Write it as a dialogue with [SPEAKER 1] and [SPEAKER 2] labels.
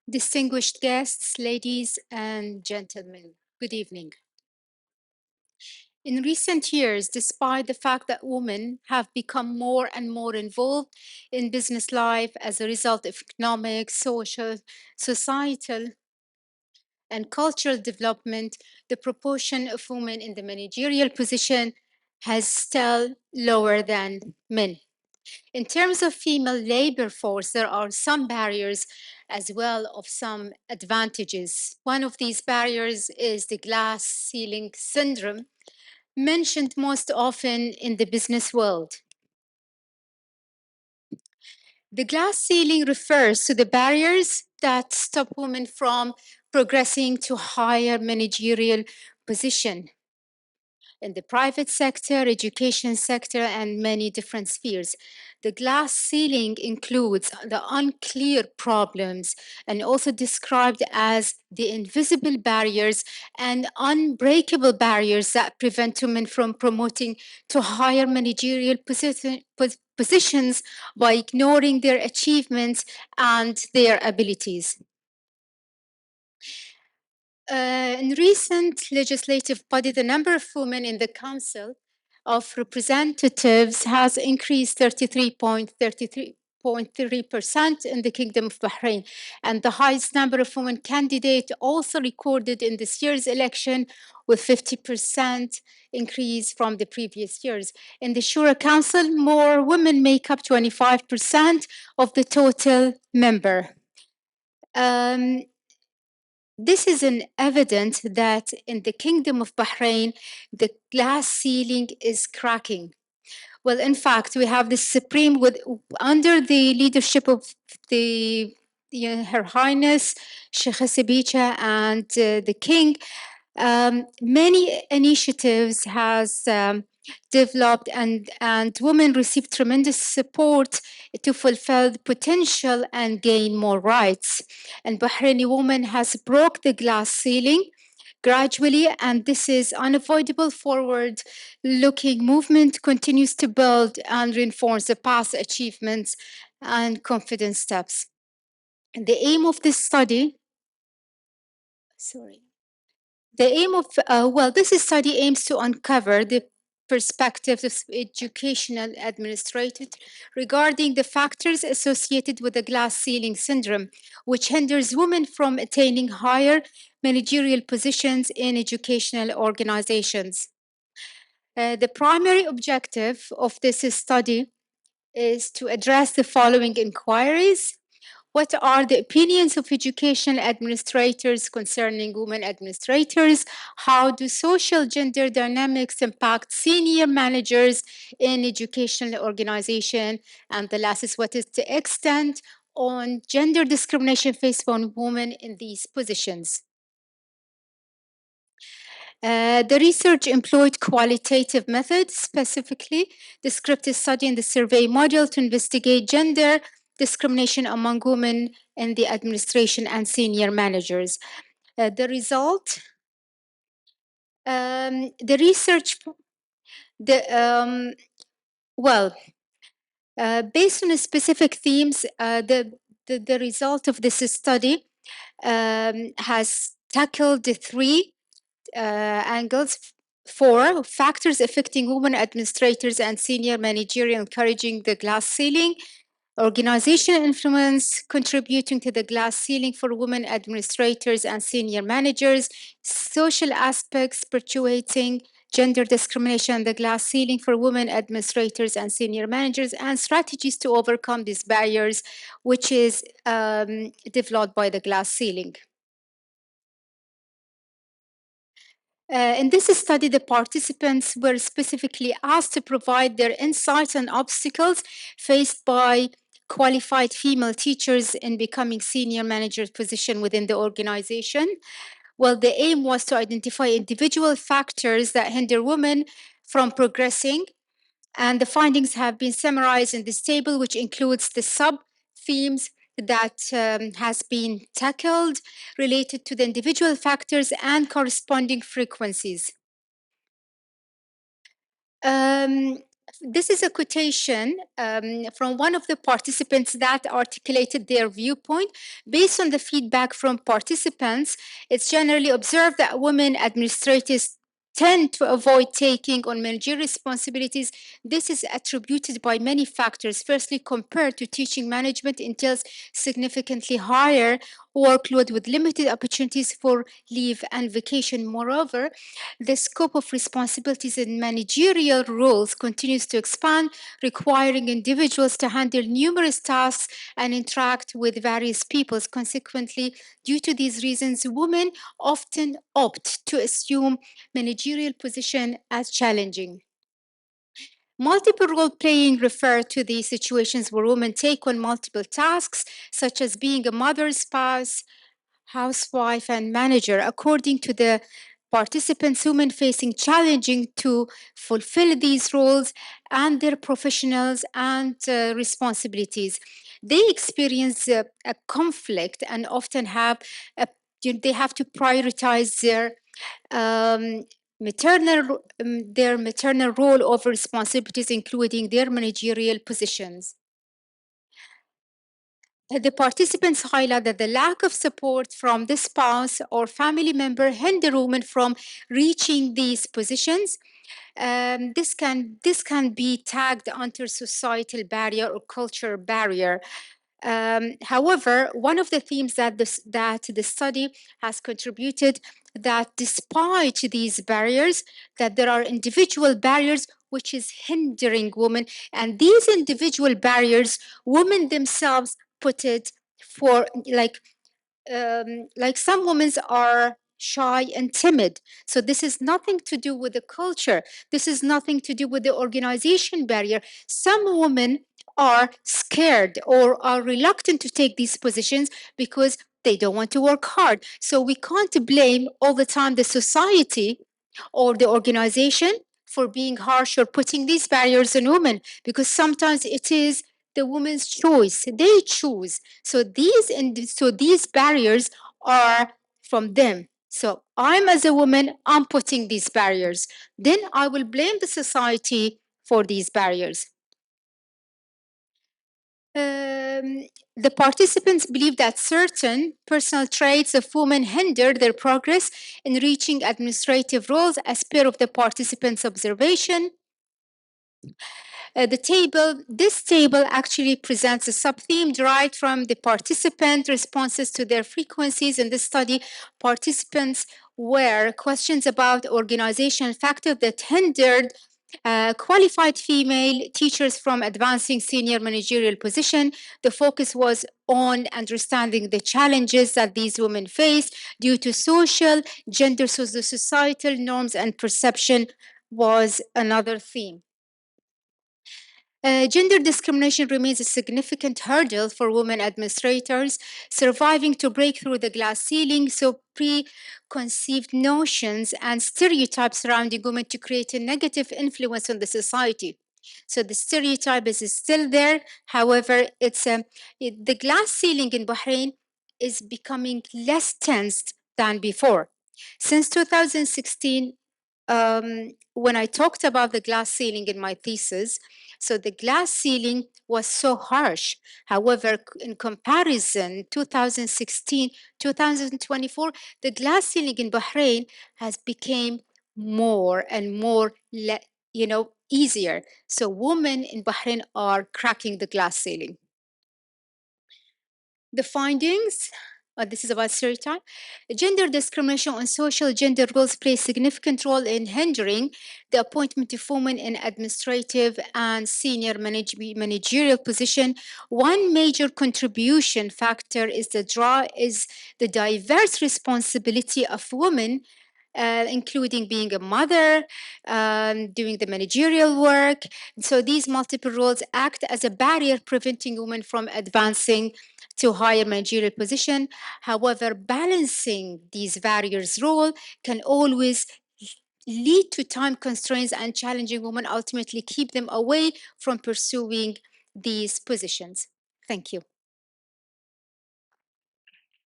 [SPEAKER 1] Distinguished guests, ladies and gentlemen, good evening. In recent years, despite the fact that women have become more and more involved in business life as a result of economic, social, societal, and cultural development, the proportion of women in the managerial position has still lower than men. In terms of female labor force, there are some barriers as well of some advantages. One of these barriers is the glass ceiling syndrome, mentioned most often in the business world. The glass ceiling refers to the barriers that stop women from progressing to higher managerial position in the private sector, education sector, and many different spheres. The glass ceiling includes the unclear problems and also described as the invisible barriers and unbreakable barriers that prevent women from promoting to higher managerial positions by ignoring their achievements and their abilities. In recent legislative body, the number of women in the Council of Representatives has increased 33.3% in the Kingdom of Bahrain, and the highest number of women candidates also recorded in this year's election, with 50% increase from the previous years. In the Shura Council, more women make up 25% of the total member. This is an evidence that in the Kingdom of Bahrain, the glass ceiling is cracking. Well, in fact, we have the Supreme, under the leadership of Her Highness Sheikh Sibicha and the King. Many initiatives has developed, and women receive tremendous support to fulfill the potential and gain more rights. And Bahraini woman has broke the glass ceiling gradually, and this is unavoidable forward looking movement continues to build and reinforce the past achievements and confidence steps. And the aim of this study, sorry, the aim of, this study aims to uncover the perspectives of educational administrators regarding the factors associated with the glass ceiling syndrome, which hinders women from attaining higher managerial positions in educational organizations. The primary objective of this study is to address the following inquiries. What are the opinions of educational administrators concerning women administrators? How do social gender dynamics impact senior managers in educational organization? And the last is, what is the extent on gender discrimination faced on women in these positions? The research employed qualitative methods, specifically descriptive study and the survey model, to investigate gender discrimination among women in the administration and senior managers. The result, the research, the based on specific themes, the result of this study has tackled the three angles. 4 factors affecting women administrators and senior managerial, encouraging the glass ceiling. Organizational influence contributing to the glass ceiling for women administrators and senior managers. Social aspects perpetuating gender discrimination, the glass ceiling for women administrators and senior managers, and strategies to overcome these barriers, which is developed by the glass ceiling. In this study, the participants were specifically asked to provide their insights on obstacles faced by qualified female teachers in becoming senior manager position within the organization. Well, the aim was to identify individual factors that hinder women from progressing, and the findings have been summarized in this table, which includes the sub-themes that has been tackled related to the individual factors and corresponding frequencies. This is a quotation from one of the participants that articulated their viewpoint. Based on the feedback from participants, it's generally observed that women administrators tend to avoid taking on managerial responsibilities. This is attributed by many factors. Firstly, compared to teaching, management entails significantly higher workload with limited opportunities for leave and vacation. Moreover, the scope of responsibilities in managerial roles continues to expand, requiring individuals to handle numerous tasks and interact with various peoples. Consequently, due to these reasons, women often opt to assume managerial position as challenging. Multiple role playing refer to the situations where women take on multiple tasks, such as being a mother, spouse, housewife, and manager. According to the participants, women facing challenging to fulfill these roles and their professionals and responsibilities. They experience a conflict and often have a, they have to prioritize um, their maternal role over responsibilities, including their managerial positions. The participants highlight that the lack of support from the spouse or family member hinder women from reaching these positions. This can be tagged under societal barrier or cultural barrier. However, one of the themes that the study has contributed, that despite these barriers, that there are individual barriers which is hindering women, and these individual barriers, women themselves put it for like some women are shy and timid. So this is nothing to do with the culture. This is nothing to do with the organization barrier. Some women are scared or are reluctant to take these positions because they don't want to work hard. So we can't blame all the time the society or the organization for being harsh or putting these barriers on women, because sometimes it is the woman's choice. They choose. So these barriers are from them. So I'm as a woman, I'm putting these barriers. Then I will blame the society for these barriers. The participants believe that certain personal traits of women hinder their progress in reaching administrative roles as per of the participants' observation. This table actually presents a sub-theme derived from the participant responses to their frequencies. In this study, participants were questions about organizational factors that hindered qualified female teachers from advancing senior managerial position. The focus was on understanding the challenges that these women face due to social, gender, societal norms and perception was another theme. Gender discrimination remains a significant hurdle for women administrators, surviving to break through the glass ceiling. So, preconceived notions and stereotypes surrounding women to create a negative influence on the society. So, the stereotype is still there. However, the glass ceiling in Bahrain is becoming less tensed than before. Since 2016, when I talked about the glass ceiling in my thesis, so the glass ceiling was so harsh. However, in comparison, 2016, 2024, the glass ceiling in Bahrain has become more and more, easier. So women in Bahrain are cracking the glass ceiling. The findings, this is about stereotype. Gender discrimination on social gender roles play a significant role in hindering the appointment of women in administrative and senior managerial position. One major contribution factor is the diverse responsibility of women, including being a mother, doing the managerial work. So these multiple roles act as a barrier preventing women from advancing to higher managerial position. However, balancing these various roles can always lead to time constraints, and challenging women ultimately keep them away from pursuing these positions. Thank you.